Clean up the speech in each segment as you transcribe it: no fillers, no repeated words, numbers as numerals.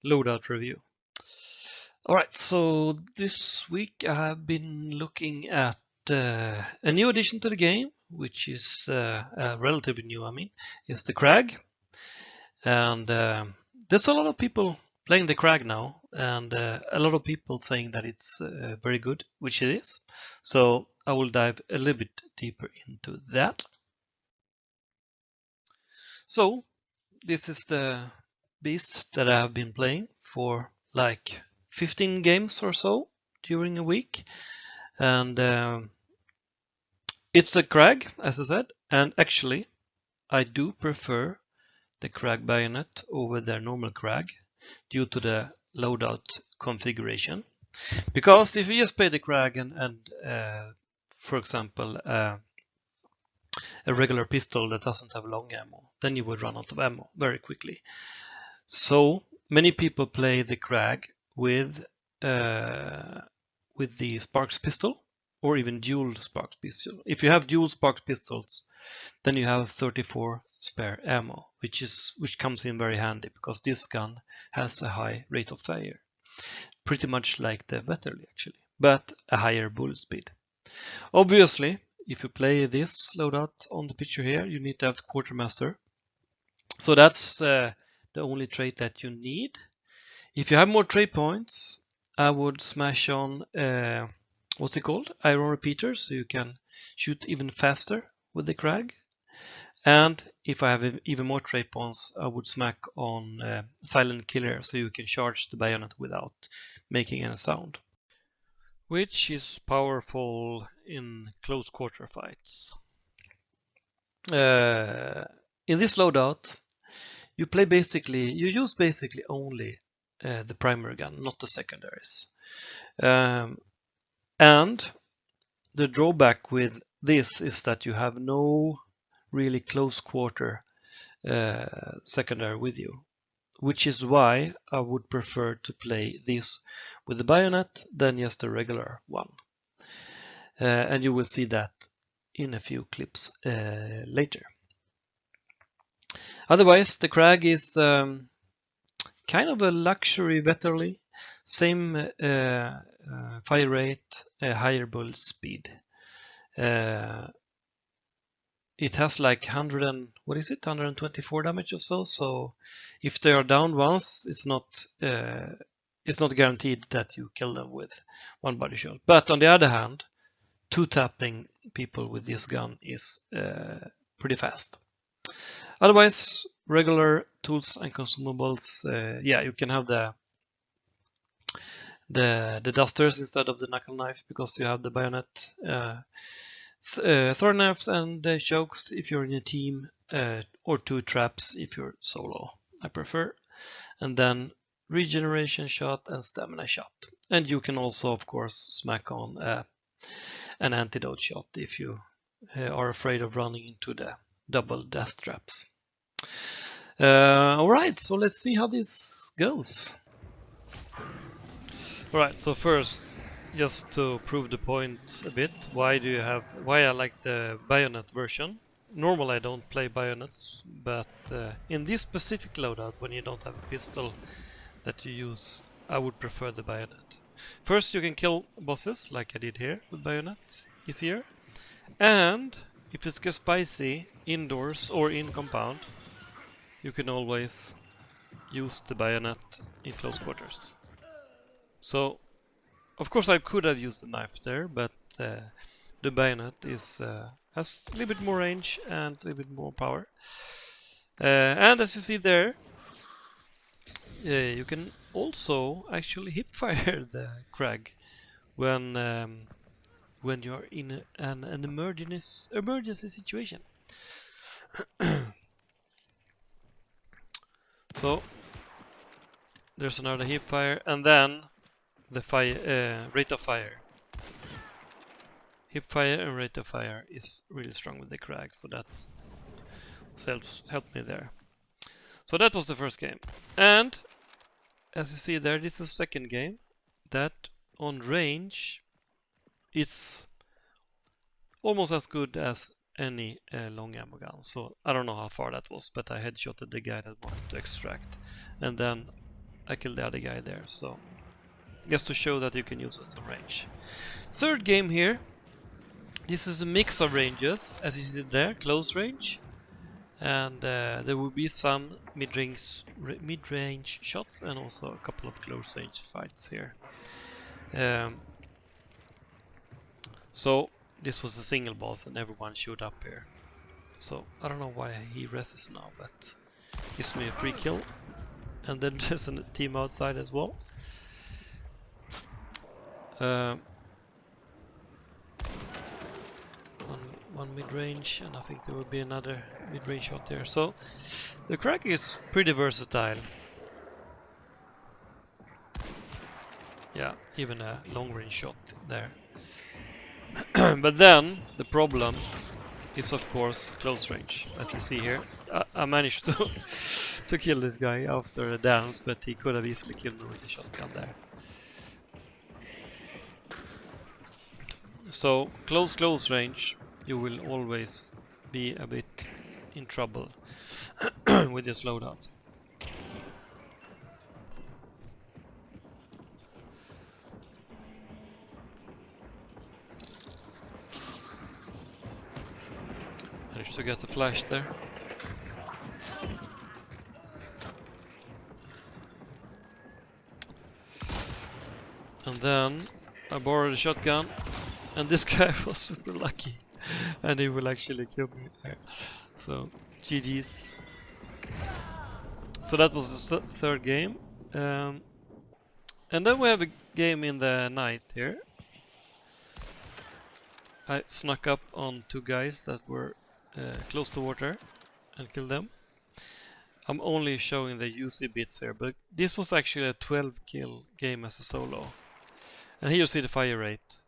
Loadout review. Alright, so this week I have been looking at a new addition to the game, which is relatively new, is the Krag. And there's a lot of people playing the Krag now, and a lot of people saying that it's very good, which it is. So I will dive a little bit deeper into that. So this is the beast that I have been playing for like 15 games or so during a week, and it's a Krag, as I said, and actually I do prefer the Krag bayonet over their normal Krag due to the loadout configuration. Because if you just play the Krag and for example a regular pistol that doesn't have long ammo, then you would run out of ammo very quickly. So many people play the Krag with the Sparks pistol or even dual Sparks pistol. If you have dual Sparks pistols, then you have 34 spare ammo, which comes in very handy because this gun has a high rate of fire, pretty much like the Vetterli actually, but a higher bullet speed. Obviously, if you play this loadout on the picture here, you need to have the Quartermaster. So that's the only trait that you need. If you have more trait points, I would smash on what's it called? Iron repeaters, so you can shoot even faster with the Krag. And if I have even more trait points, I would smack on silent killer, so you can charge the bayonet without making any sound, which is powerful in close quarter fights. In this loadout, you use basically only the primary gun, not the secondaries. And the drawback with this is that you have no really close quarter secondary with you, which is why I would prefer to play this with the bayonet than just a regular one. And you will see that in a few clips later. Otherwise, the Krag is kind of a luxury Vetterli, same fire rate, higher bullet speed. It has like 124 damage or so. So if they are down once, it's not guaranteed that you kill them with one body shot. But on the other hand, two-tapping people with this gun is pretty fast. Otherwise, regular tools and consumables. Yeah, you can have the dusters instead of the knuckle knife because you have the bayonet. Throw knives and chokes if you're in a team, or two traps if you're solo, I prefer. And then regeneration shot and stamina shot. And you can also, of course, smack on an antidote shot if you are afraid of running into the double death traps. Alright, so let's see how this goes. Alright, so first, just to prove the point a bit, why I like the bayonet version. Normally I don't play bayonets, but in this specific loadout, when you don't have a pistol that you use, I would prefer the bayonet. First, you can kill bosses, like I did here with bayonet, easier. And if it gets spicy indoors or in compound, you can always use the bayonet in close quarters. So, of course, I could have used the knife there, but the bayonet has a little bit more range and a little bit more power. And as you see there, you can also actually hipfire the Krag when you're in an emergency situation. So there's another hipfire, and then the rate of fire. Hipfire and rate of fire is really strong with the Krag, so that helped me there. So that was the first game. And as you see there, this is the second game that on range it's almost as good as any long ammo gun. So I don't know how far that was, but I headshotted the guy that wanted to extract. And then I killed the other guy there. So just to show that you can use it on range. Third game here. This is a mix of ranges, as you see there, close range, and there will be some mid-range shots and also a couple of close range fights here. So this was a single boss and everyone showed up here. So I don't know why he rests now, but gives me a free kill. And then there's a team outside as well. One mid-range, and I think there will be another mid-range shot there. So the Krag is pretty versatile. Yeah, even a long-range shot there. But then the problem is of course close range. As you see here, I managed to kill this guy after a dance, but he could have easily killed me with the shotgun there. So close range, you will always be a bit in trouble with this loadout. Managed to get the flash there. And then I borrowed a shotgun, and this guy was super lucky, and he will actually kill me there. So GG's. So that was the third game, and then we have a game in the night here. I snuck up on two guys that were close to water and killed them. I'm only showing the UC bits here, but this was actually a 12 kill game as a solo. And here you see the fire rate.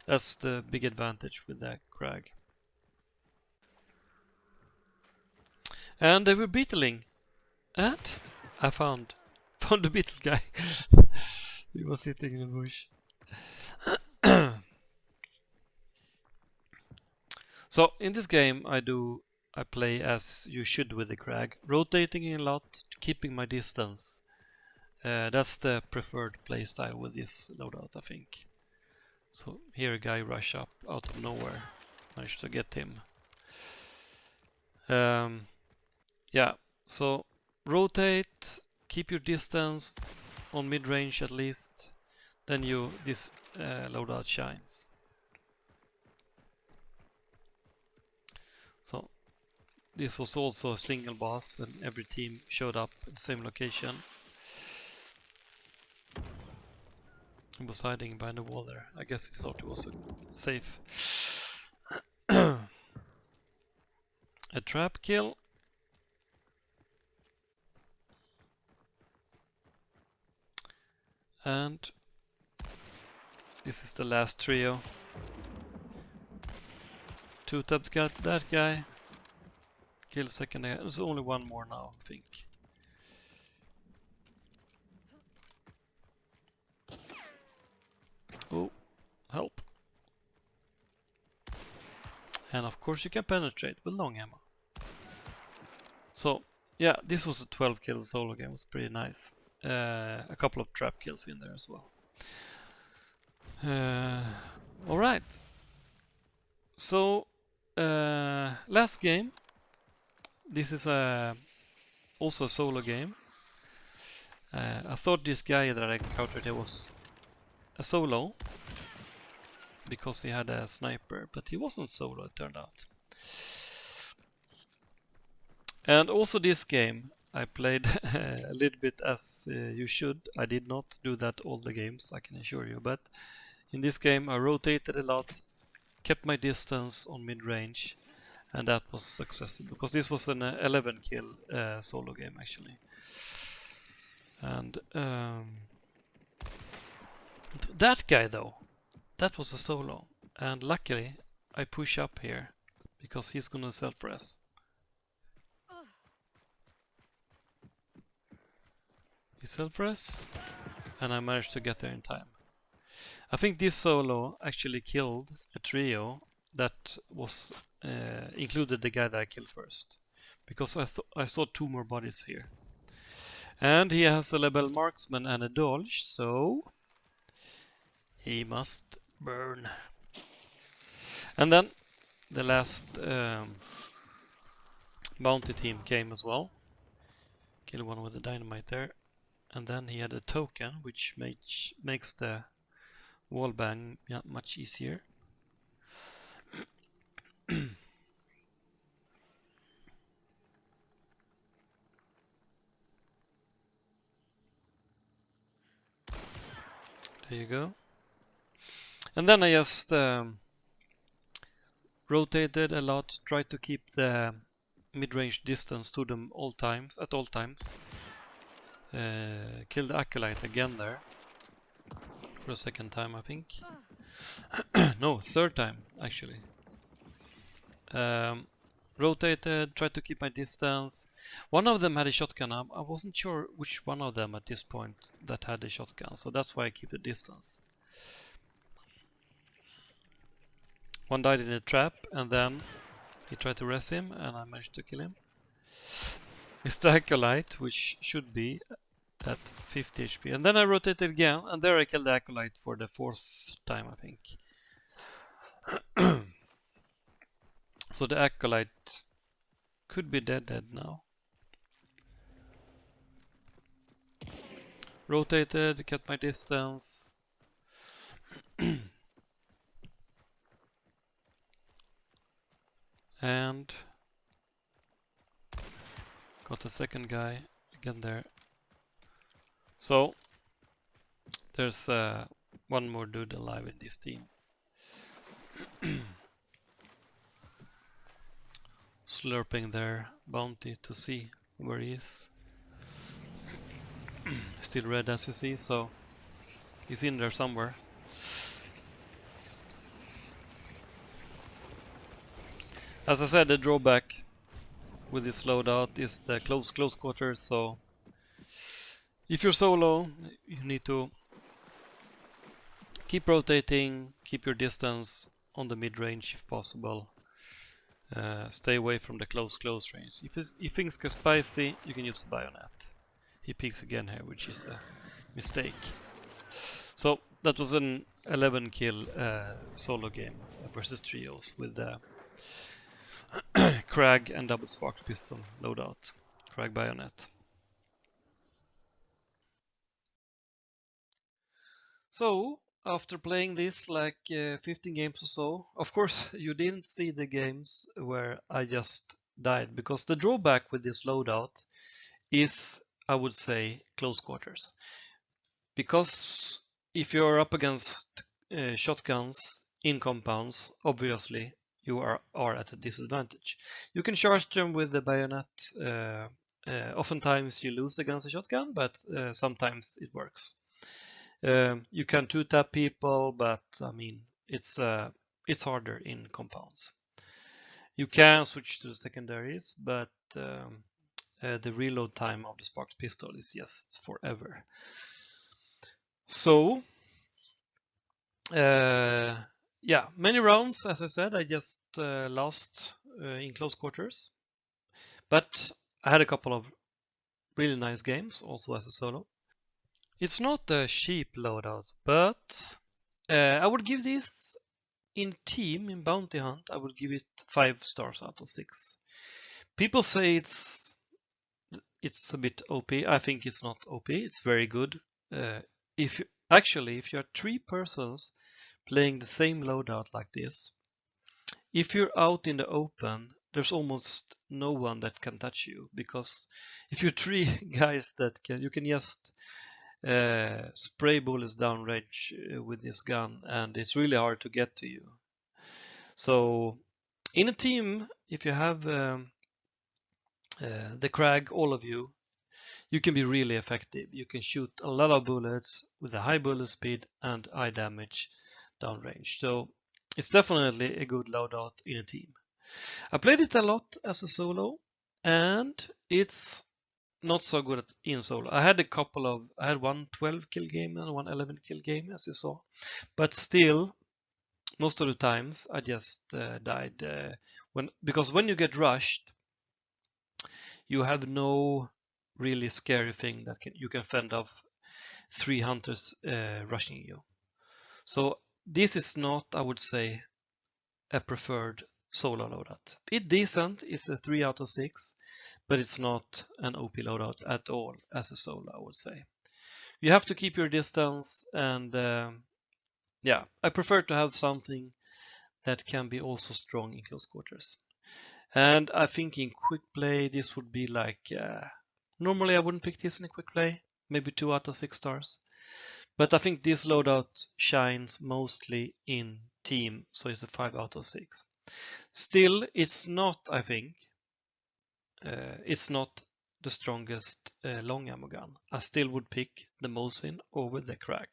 That's the big advantage with that Krag. And they were beetling. And I found the beetle guy. He was sitting in a bush. So in this game I play as you should with the Krag, rotating a lot, keeping my distance. That's the preferred playstyle with this loadout, I think. So here a guy rush up out of nowhere, managed to get him. Yeah, so rotate, keep your distance on mid-range at least, then this loadout shines. So this was also a single boss, and every team showed up in the same location. He was hiding behind the wall there. I guess he thought it was safe. A trap kill. And this is the last trio. Two taps got that guy. Kill second guy. There's only one more now, I think. Oh, help. And of course you can penetrate with long ammo. So, yeah, this was a 12 kill solo game. It was pretty nice. A couple of trap kills in there as well. Alright. So, last game. This is also a solo game. I thought this guy that I encountered here was a solo because he had a sniper, but he wasn't solo, it turned out. And also this game I played a little bit as you should. I did not do that all the games, I can assure you, but in this game I rotated a lot, kept my distance on mid-range, and that was successful because this was an 11 kill solo game actually. And that guy though, that was a solo, and luckily I push up here because he's gonna self-res. He self-res, and I managed to get there in time. I think this solo actually killed a trio that was included the guy that I killed first, because I saw two more bodies here. And he has a level marksman and a dodge, so he must burn. And then the last bounty team came as well. Kill one with the dynamite there. And then he had a token, which makes the wall bang much easier. There you go. And then I just rotated a lot, tried to keep the mid-range distance to them at all times. Killed the Acolyte again there. For a second time, I think. No, third time, actually. Rotated, tried to keep my distance. One of them had a shotgun. I wasn't sure which one of them at this point that had a shotgun, so that's why I keep the distance. One died in a trap, and then he tried to res him, and I managed to kill him. Mr. Acolyte, which should be at 50 HP. And then I rotated again, and there I killed the Acolyte for the fourth time, I think. So the Acolyte could be dead now. Rotated, kept my distance. And got the second guy again there. So there's one more dude alive in this team. Slurping their bounty to see where he is. Still red as you see, so he's in there somewhere. As I said, the drawback with this loadout is the close quarters, so if you're solo, you need to keep rotating, keep your distance on the mid-range if possible. Stay away from the close range. If things get spicy, you can use the bajonett. He peeks again here, which is a mistake. So that was an 11 kill solo game versus trios with Krag and double spark pistol loadout. Krag bajonett. So after playing this like 15 games or so, of course you didn't see the games where I just died, because the drawback with this loadout is, I would say, close quarters. Because if you're up against shotguns in compounds, obviously you are at a disadvantage. You can charge them with the bayonet. Oftentimes you lose against a shotgun, but sometimes it works. You can two-tap people, but I mean it's harder in compounds. You can switch to the secondaries, but the reload time of the Sparks pistol is just forever. So yeah, many rounds, as I said, I just lost in close quarters, but I had a couple of really nice games also as a solo. It's not a cheap loadout, but I would give this in team, in Bounty Hunt, I would give it 5 stars out of 6. People say it's a bit OP. I think it's not OP. It's very good. If you're 3 persons playing the same loadout like this, if you're out in the open, there's almost no one that can touch you, because if you're 3 guys you can just spray bullets down range with this gun, and it's really hard to get to you. So in a team, if you have the Krag, all of you can be really effective. You can shoot a lot of bullets with a high bullet speed and high damage downrange. So it's definitely a good loadout in a team. I played it a lot as a solo, and it's not so good in solo. I had one 12 kill game and one 11 kill game, as you saw, but still most of the times I just died because when you get rushed, you have no really scary thing that you can fend off 3 hunters rushing you. So this is not, I would say, a preferred solo loadout. It's decent, it's a 3 out of 6, but it's not an OP loadout at all as a solo, I would say. You have to keep your distance, and yeah, I prefer to have something that can be also strong in close quarters. And I think in quick play this would be like, normally I wouldn't pick this in a quick play, maybe 2 out of 6 stars. But I think this loadout shines mostly in team, so it's a 5 out of 6. Still, it's not, I think, it's not the strongest long ammo gun. I still would pick the Mosin over the Krag,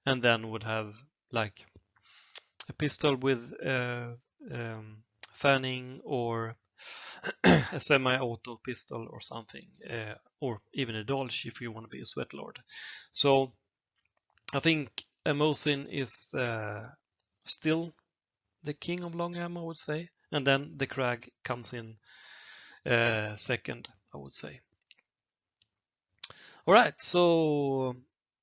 and then would have like a pistol with fanning, or a semi-auto pistol or something, or even a Dolch if you want to be a sweat lord. So I think a Mosin is still the king of long ammo, I would say, and then the Krag comes in second, I would say. All right, so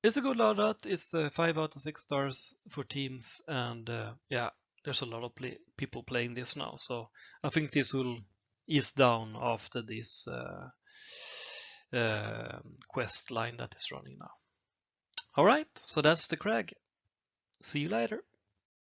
it's a good loadout. It's 5 out of 6 stars for teams, and yeah, there's a lot of people playing this now, so I think this will ease down after this quest line that is running now. All right, so that's the Krag. See you later.